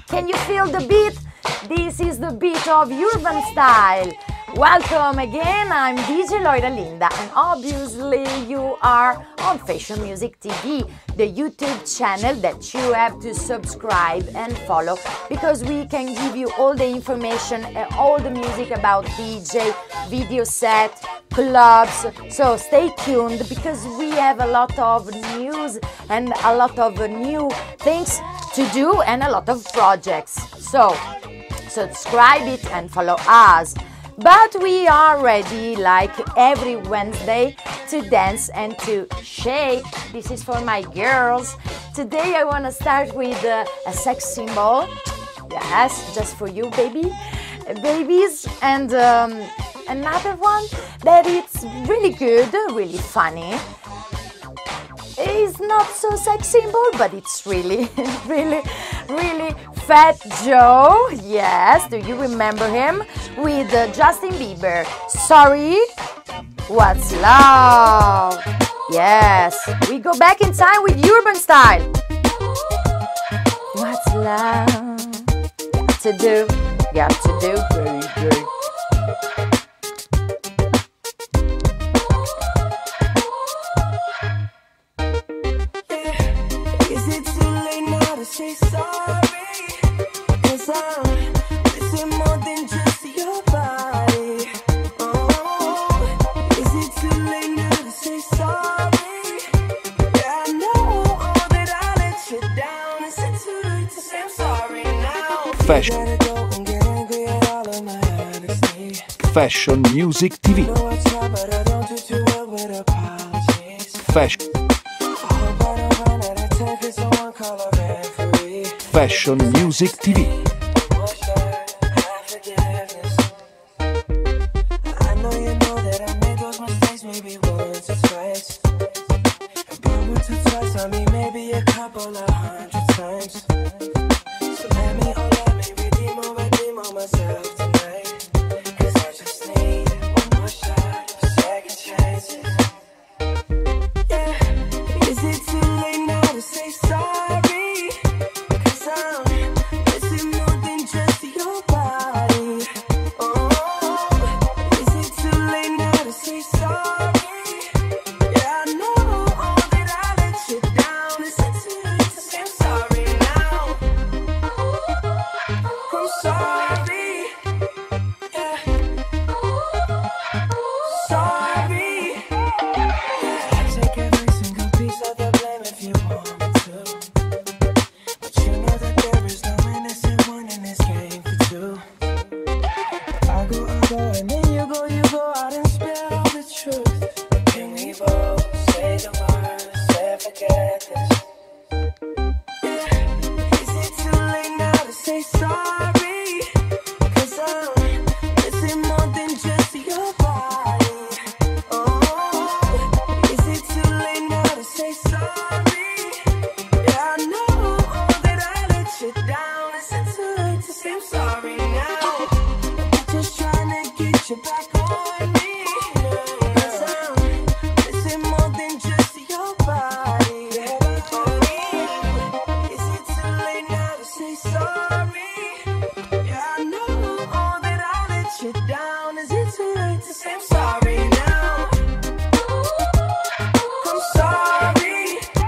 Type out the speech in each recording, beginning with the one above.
Can you feel the beat? This is the beat of urban style. Welcome again, I'm DJ Loira Linda, and obviously you are on Fashion Music TV, the YouTube channel that you have to subscribe and follow, because we can give you all the information and all the music about DJ, video set, clubs. So stay tuned, because we have a lot of news and a lot of new things to do and a lot of projects. So subscribe it and follow us. But we are ready, like every Wednesday, to dance and to shake. This is for my girls. Today I want to start with a sex symbol. Yes, just for you, babies. And another one that it's really good, really funny. It's not so sex symbol, but it's really, really Fat Joe. Yes, do you remember him? With Justin Bieber. Sorry, what's love? Yes, we go back in time with urban style. What's love? Got to do, baby. Say sorry, 'cause I'm missing more than just your body. Oh, is it too late now to say sorry? Yeah, I know all that I let you down. Is it too late to say I'm sorry now? Fashion. You gotta go and get angry at all of my honesty. Fashion Music TV. I know I try, but I don't do too well with apologies. Fashion. I hope I don't run out of time for someone call a referee. Fashion Music TV. I know you know that I made those mistakes maybe once or twice. But once or twice, I mean maybe a couple of hundred times. So let me redeem on myself tonight. 'Cause I just need one more shot of second chances. Yeah, is it too late now to say sorry?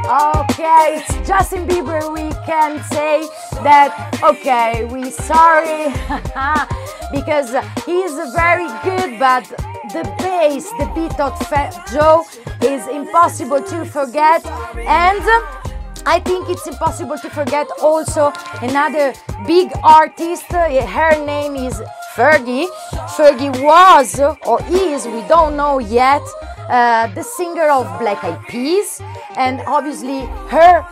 Okay, it's Justin Bieber. We can say that, okay, we sorry, because he's very good, but the bass, the beat of Fat Joe is impossible to forget. And I think it's impossible to forget also another big artist. Her name is Fergie. Fergie was, or is, we don't know yet, the singer of Black Eyed Peas, and obviously her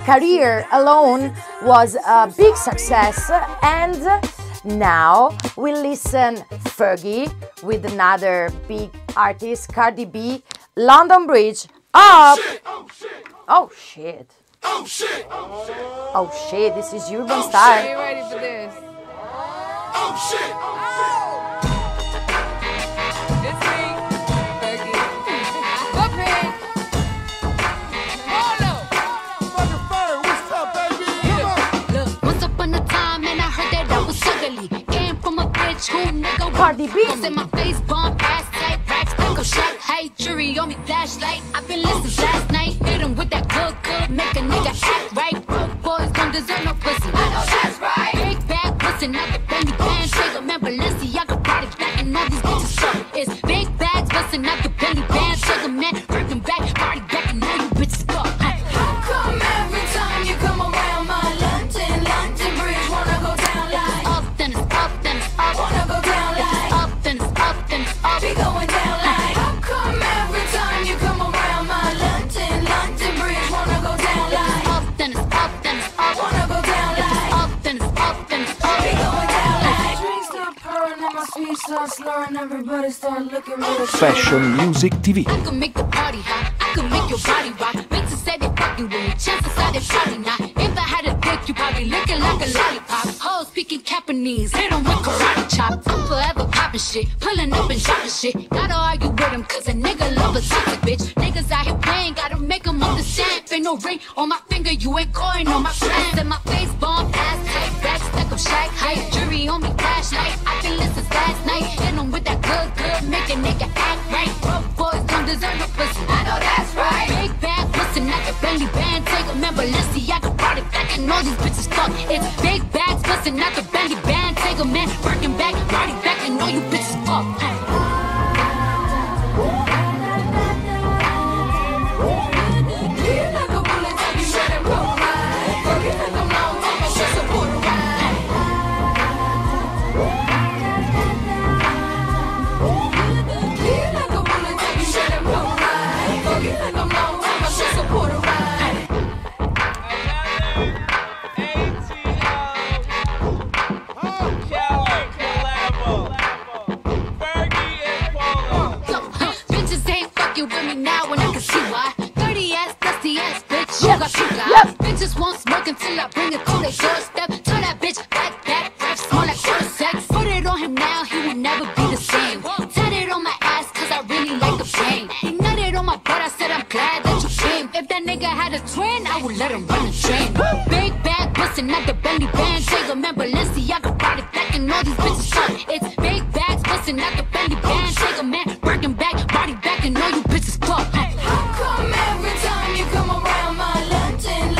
career alone was a big success. And now we'll listen Fergie with another big artist, Cardi B, London Bridge Up. Oh shit. Oh shit. Oh shit, this is urban style. Are you ready for this? Oh shit. It's me, Fergie. Up in. Oh no. Mother Bird, what's up, baby? Come on. Look, once upon a time true nigga. Cardi B. Say my face bump, ass tight, racks, pick up shot. Hey, jury on me, flashlight. I've been listening last night. Hit him with that good, make a nigga act right. Broke boys don't deserve no pussy. I know that's right. Big bag pussy, not the Benny band. Take a man, Balenciaga brought it back, and all these bitches suck. It's big bags bustin', not the Benny band. Take a man, working back, party back, and all you bitches fuck. How come every time you come around my London Bridge wanna go down like? Up, then it's up, then it's up. Wanna go down like? Up, then it's up, then it's up. Be going down like? How come every time you come around my London Bridge wanna go down like? Up, then it's up, then it's up. Wanna go down like? Up, then it's up, then it's up. Be going down like? Drinks start purring and my speech starts slurring. Everybody start looking at me. Fashion Music TV. I could make the party hot, I could make your body rock. Bitches say they fucking with me, chances are they probably not. If I had a dick, you probably licking like a lollipop. Hoes speaking Japanese, hit 'em with karate chops. I'm forever popping shit, pulling up and dropping shit. Gotta argue with 'em cause a nigga love a toxic bitch. Niggas out here playing, gotta make 'em understand. Ain't no ring on my finger, you ain't calling on my friends. And my face bomb, ass tight, back stack up shack height. Jury on me, flashlight. I been listening last night. Hit 'em with that good, make a nigga act right. Broke boys don't deserve no pussy. I know that's right. Big bag, listen at the Benny band. Take a man, Balenciaga brought it back, and all these bitches fuck. It's big bags, listen at the Benny band. Take a man, working back, brought it back, and all you bitches fuck. Feel like a bullet, take you shut and roll right. Fucking like I'm long, take my shit support a ride. Feel like a bullet, take you shut and roll right. Fucking like I'm long, take my shit support a ride. Bitches ain't fucking with me now, and I can see why. 30 ass, dusty ass bitch, sugar, sugar. Bitches won't smoke until I bring it to their doorstep. Tell that bitch back, breath, smell like pure sex. Put it on him now, he will never be the same. Tat it on my ass, cause I really like the pain. He nutted on my butt, I said I'm glad that you came. If that nigga had a twin, I would let him run the train. Big bag, bustin' at the Benny band. Take a man, Balenciaga brought it back, and all these bitches suck. It's big bags, bustin' at the Benny band. Take a man, working back, body back, and all you bitches fuck. How come every time you come around my London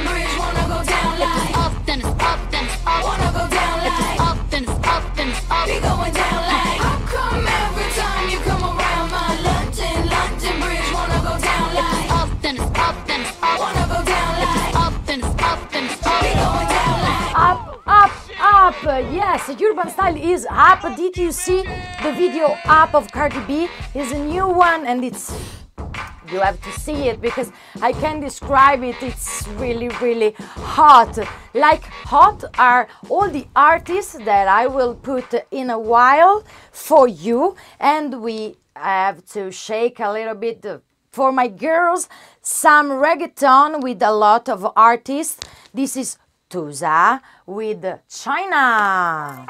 Bridge wanna go down like? Up, then it's up, then it's up. Wanna go down like? Up, then it's up, then it's up. Be going down like? How come every time you come around my London Bridge wanna go down like? Up, then it's up, then it's up. Wanna go down like? Up, then it's up, then it's up. Be going down like? Up, up, up. Yes, Urban Style is up. Did you see the video Up of Cardi B? It's a new one, and it's, you have to see it because I can describe it. It's really, really hot. Like hot are all the artists that I will put in a while for you, and we have to shake a little bit for my girls, some reggaeton with a lot of artists. This is Tusa with China.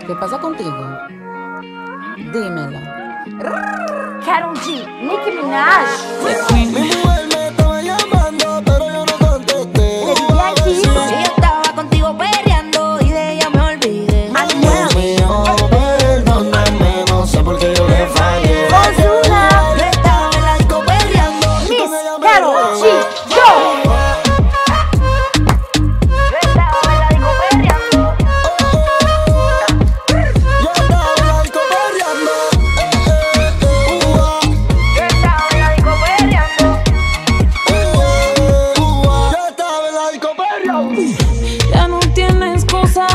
¿Qué pasa contigo? Dímelo. Karol G, Nicki Minaj, Mi mujer me estaba llamando, pero yo no contesté. Lady Yankee, Yo estaba contigo perreando y de ella me olvidé. Dios mío, perdóname, no sé por qué yo le fallé. Ozuna, Yo estaba en la disco perreando. Miss Karol G, go! Yo estaba en la disco perreando. Yo estaba en la disco perreando. Yo estaba en la disco perreando. Yo estaba en la disco perreando. Ya no tiene excusa.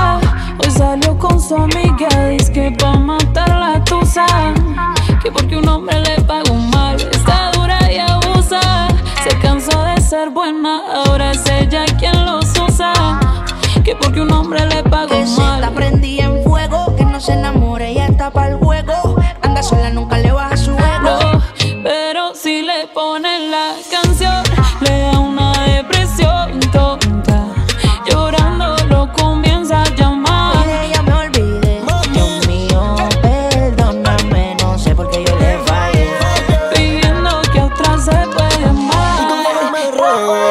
Hoy salió con su amiga. Dice que pa' matar la tusa. Que porque un hombre le pagó mal. Está dura y abusa. Se cansó de ser buena. Ahora es ella quien los usa. Que porque un hombre le pagó Que se está mal. prendida en fuego. Que no se enamore, ella está para el juego. Anda sola, nunca le baja su ego. No, pero si le ponen la canción, le da una depresión tonta. Llorando lo comienza a Y llamar. de ella me olvidé. Dios mío, perdóname, no sé por qué yo le fallé. Pidiendo que otra se puede amar. Me regué.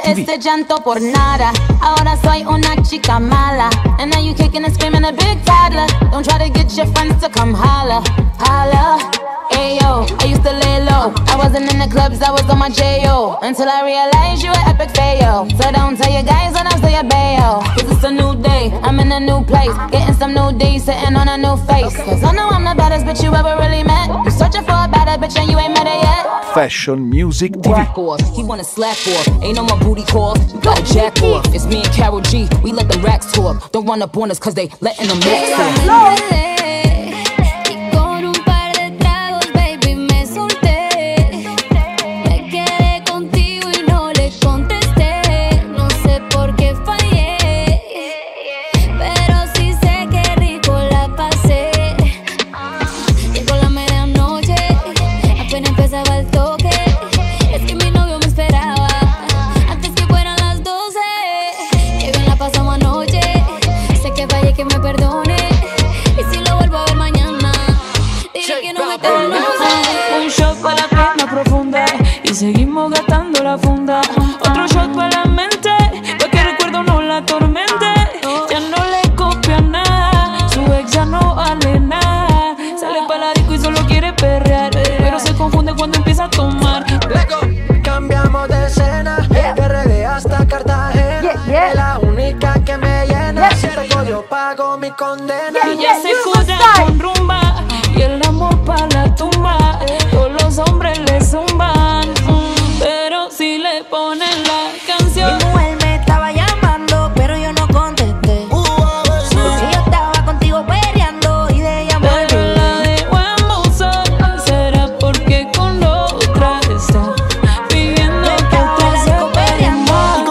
TV. este llanto por nada. Ahora soy una chica mala. And now you kicking and screaming a big toddler. Don't try to get your friends to come holla, holla. Ayo, I used to lay low. I wasn't in the clubs, I was on my J.O. Until I realized you were epic fail. So don't tell your guys when I'm still your bayo. Cause it's a new day, I'm in a new place. Getting some new D's, sitting on a new face. Cause I know I'm the baddest bitch you ever really met. You searching for a better bitch and you ain't met her yet. Fashion Music TV. Whack off, he wanna slap off. Ain't no more booty calls, you gotta jack off. It's me and Karol G, we let them racks talk. Don't run up on us cause they letting them max talk. Un shot para la pena profunda y seguimos gastando la funda. Otro shot para la mente, pa' que el recuerdo no la atormente. Ya no le copia nada, su ex ya no vale nada. Sale para la disco y solo quiere perrear, pero se confunde cuando empieza a tomar. Cambiamos de escena, de RD hasta Cartagena. Es la única que me llena. Cierto, yo pago mi condena. Ella se cura con rumba y el amor pa' la tumba. Todos los hombres le zumban, pero si le ponen la canción. Mi mujer me estaba llamando, pero yo no contesté. Porque yo estaba contigo peleando y de ella me Pero la dejo en buzón. ¿Será porque con otra está pidiendo que te separen más?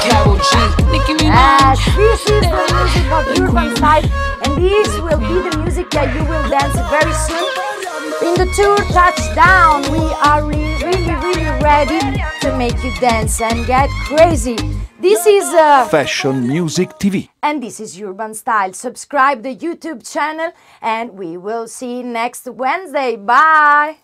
Karol G, Nicki Minaj. This is the music of Urban Style, and this will be the music that you will dance very soon. In the tour Touchdown, we are really ready to make you dance and get crazy. This is Fashion Music TV. and this is Urban Style. Subscribe the YouTube channel, and we will see you next Wednesday. Bye.